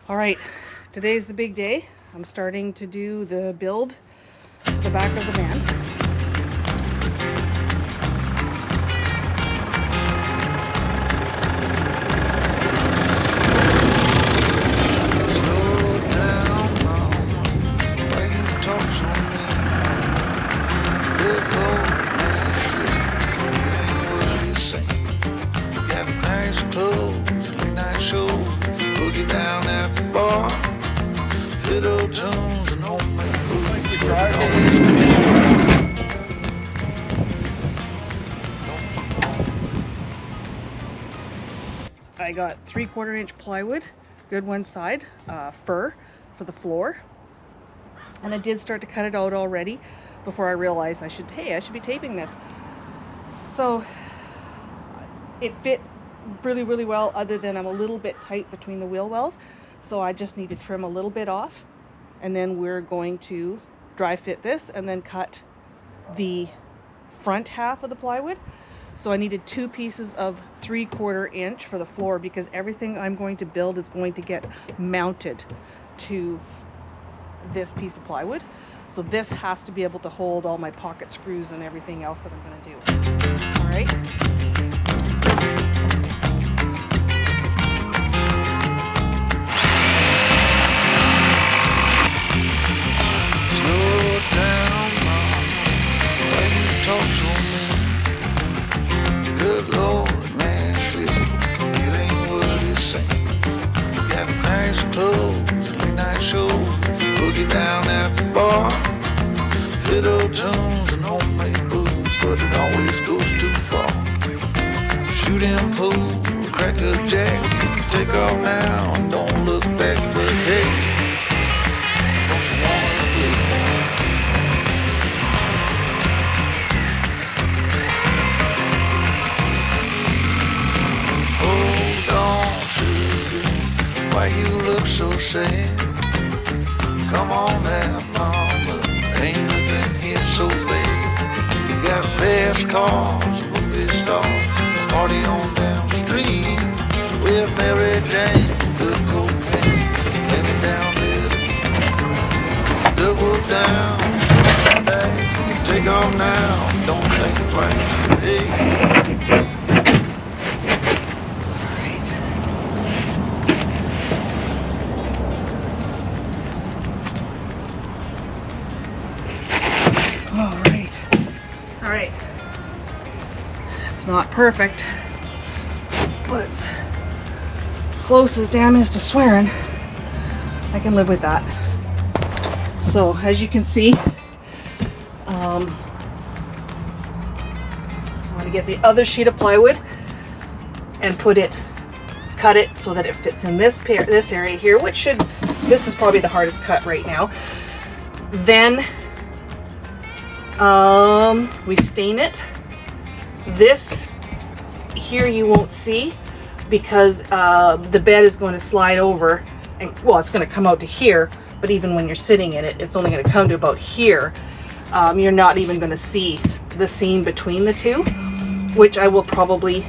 All right, today's the big day. I'm starting to do the build for the back of the van. I got 3/4 inch plywood, good one side, fir for the floor. And I did start to cut it out already before I realized I should be taping this. So it fit really, really well, other than I'm a little bit tight between the wheel wells. So I just need to trim a little bit off, and then we're going to dry fit this and then cut the front half of the plywood. So I needed 2 pieces of 3/4 inch for the floor, because everything I'm going to build is going to get mounted to this piece of plywood. So this has to be able to hold all my pocket screws and everything else that I'm going to do. All right. Down at the bar, fiddle tunes and homemade booze, but it always goes too far. Shooting pool, crack a jack, take off now and don't look back, but hey, don't you wanna play? Hold on, sugar, why you look so sad? Come on now, mama, ain't nothing here so bad. You got fast cars, movie stars, party on down the street with Mary Jane, good cocaine, plenty down there to eat. Double down, some days, take off now, don't think twice today. All right, it's not perfect, but it's as close as damn is to swearing. I can live with that. So as you can see, I want to get the other sheet of plywood and cut it so that it fits in this area here, this is probably the hardest cut right now. Then we stain it. This here you won't see, because the bed is going to slide over, and well, it's going to come out to here, but even when you're sitting in it, it's only going to come to about here. You're not even going to see the seam between the two, which I will probably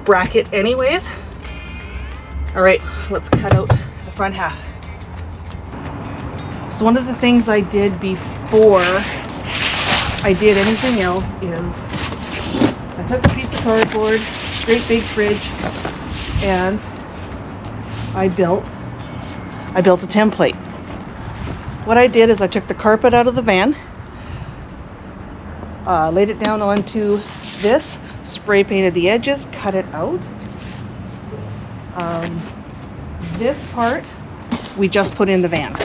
bracket anyways. All right, let's cut out the front half. So one of the things I did before I did anything else is I took a piece of cardboard, great big fridge, and I built a template. What I did is I took the carpet out of the van, laid it down onto this, spray painted the edges, cut it out. This part we just put in the van,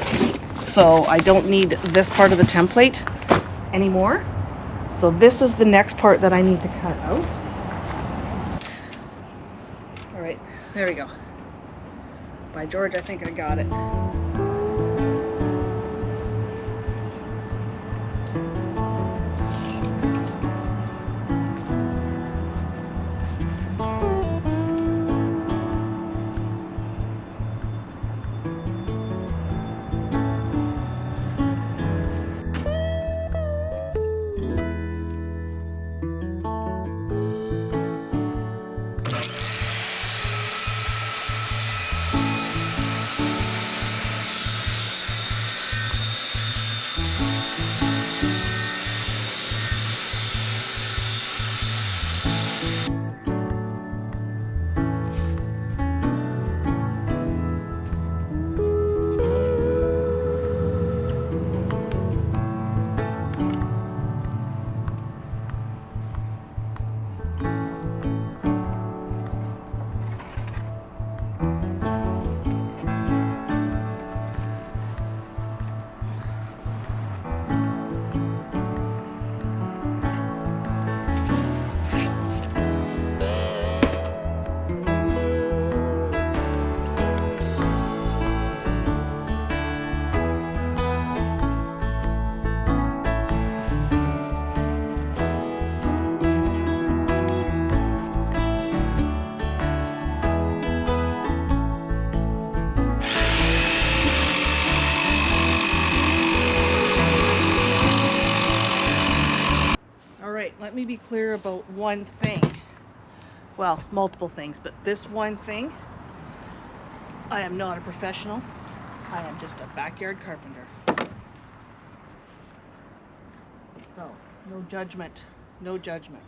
so I don't need this part of the template anymore. So this is the next part that I need to cut out. All right, there we go. By George, I think I got it. me be clear about one thing. Well, multiple things, but this one thing, I am not a professional. I am just a backyard carpenter. So, no judgment. No judgment.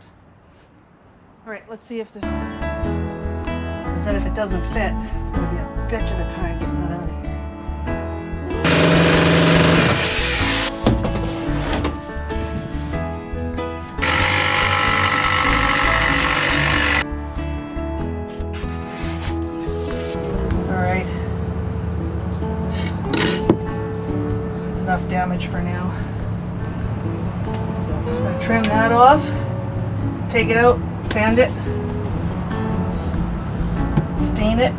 Alright, let's see if this... Because then if it doesn't fit, it's going to be a bitch of a time getting it out of here. Alright. That's enough damage for now. So I'm just going to trim that off, take it out, sand it, stain it.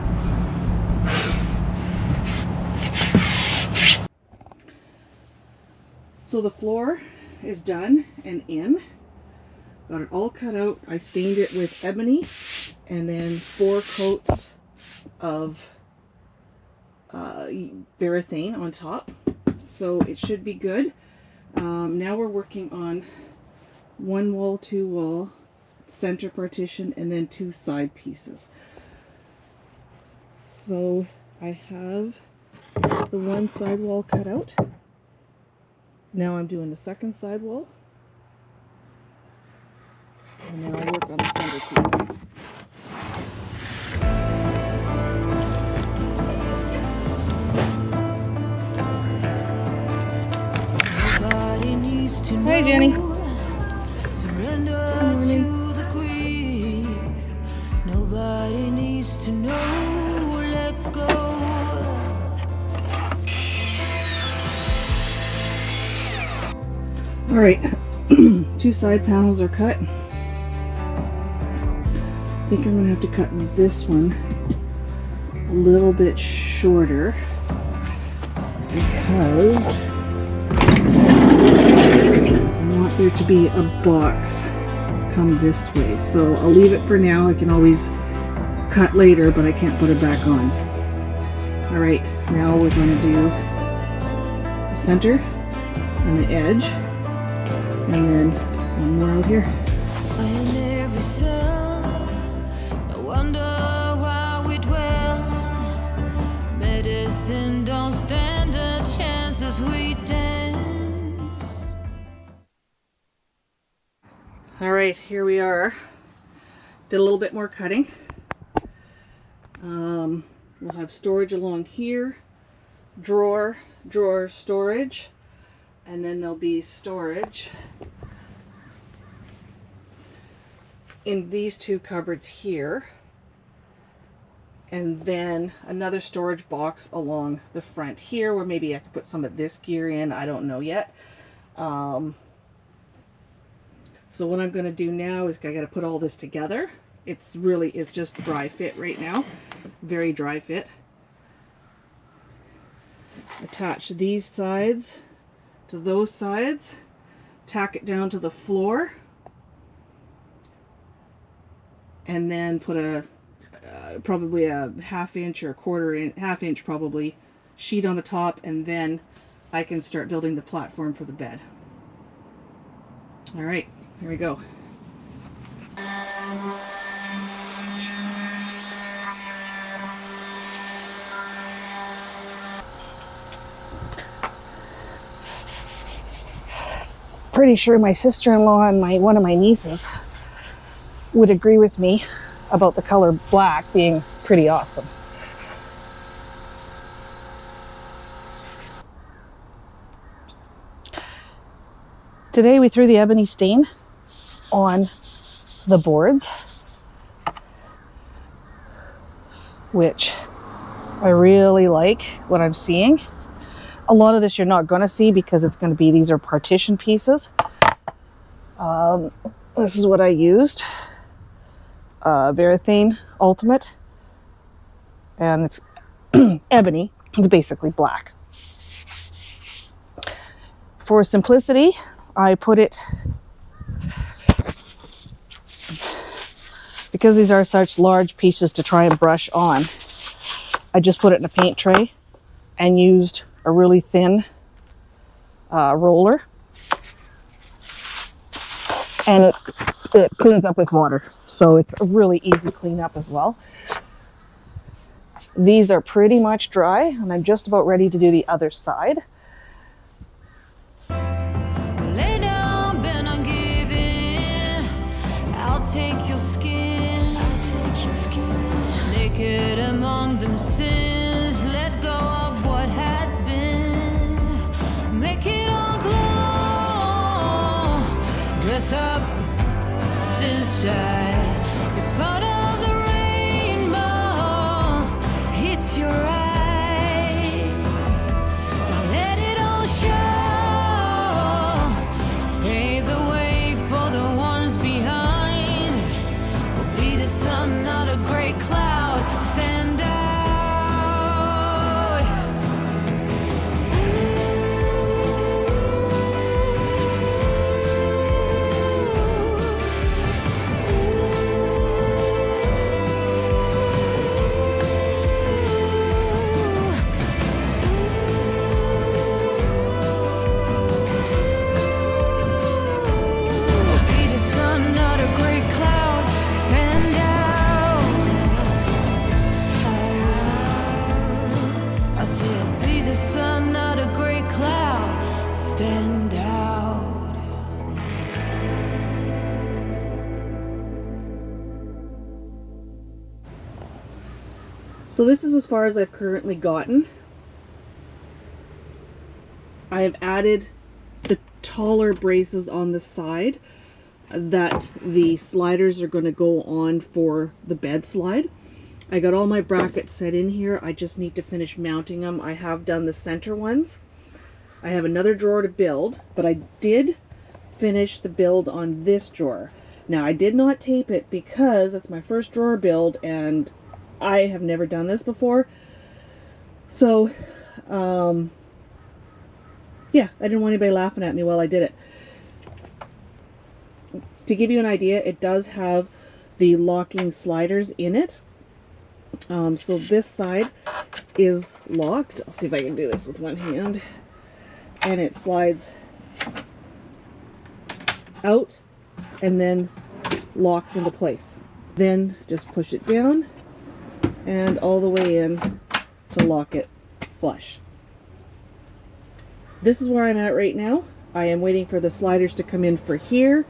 So the floor is done and in. Got it all cut out. I stained it with ebony and then 4 coats of varathane on top. So it should be good. Now we're working on 1 wall, 2 wall, center partition, and then 2 side pieces. So I have the 1 side wall cut out. Now I'm doing the 2nd side wall. And then I'll work on the center pieces. Hi, Jenny. Surrender to the grief. Nobody needs to know. Let go. All right, 2 side panels are cut. I think I'm gonna have to cut this one a little bit shorter because I want there to be a box come this way. So I'll leave it for now. I can always cut later, but I can't put it back on. All right, now we're going to do the center and the edge, and then one more out here. In every cell, I wonder why we dwell. Medicine don't stand a chance as we dance. All right, here we are. Did a little bit more cutting. We'll have storage along here, drawer, storage, and then there'll be storage in these 2 cupboards here, and then another storage box along the front here where maybe I could put some of this gear in. I don't know yet. So what I'm going to do now is I got to put all this together. It's just dry fit right now. Very dry fit. Attach these sides to those sides. Tack it down to the floor. And then put a probably a 1/2 inch or 1/4 inch, 1/2 inch probably, sheet on the top, and then I can start building the platform for the bed. All right, here we go. Pretty sure my sister-in-law and one of my nieces would agree with me about the color black being pretty awesome. Today we threw the ebony stain on the boards, which I really like what I'm seeing. A lot of this you're not going to see because it's going to be, these are partition pieces. This is what I used. Varathane Ultimate. And it's ebony. It's basically black. For simplicity, I put it, because these are such large pieces to try and brush on, I just put it in a paint tray and used a really thin roller. and it cleans up with water. So it's a really easy cleanup as well. These are pretty much dry, and I'm just about ready to do the other side. Lay down, bend on giving. I'll take your skin. Naked among them sins. Let go of what has been. Make it all glow. Dress up inside. You're part of the rainbow. It's your eyes. Now let it all show. Pave the way for the ones behind. We'll be the sun, not a gray cloud. Stand out. Be the sun, not a gray cloud. Stand out. I said, be the sun, not a gray cloud. Stand out. So this is as far as I've currently gotten. I have added the taller braces on the side that the sliders are going to go on for the bed slide. I got all my brackets set in here. I just need to finish mounting them. I have done the center ones. I have another drawer to build, but I did finish the build on this drawer. Now I did not tape it because it's my first drawer build and I have never done this before. So, yeah, I didn't want anybody laughing at me while I did it. To give you an idea, it does have the locking sliders in it. So this side is locked. I'll see if I can do this with one hand. And it slides out and then locks into place. Then just push it down and all the way in to lock it flush. This is where I'm at right now. I am waiting for the sliders to come in for here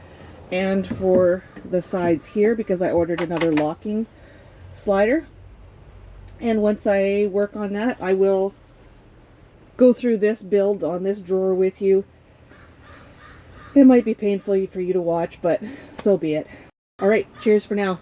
and for the sides here because I ordered another locking slider. And once I work on that, I will go through this build on this drawer with you. It might be painful for you to watch, but so be it. All right, cheers for now.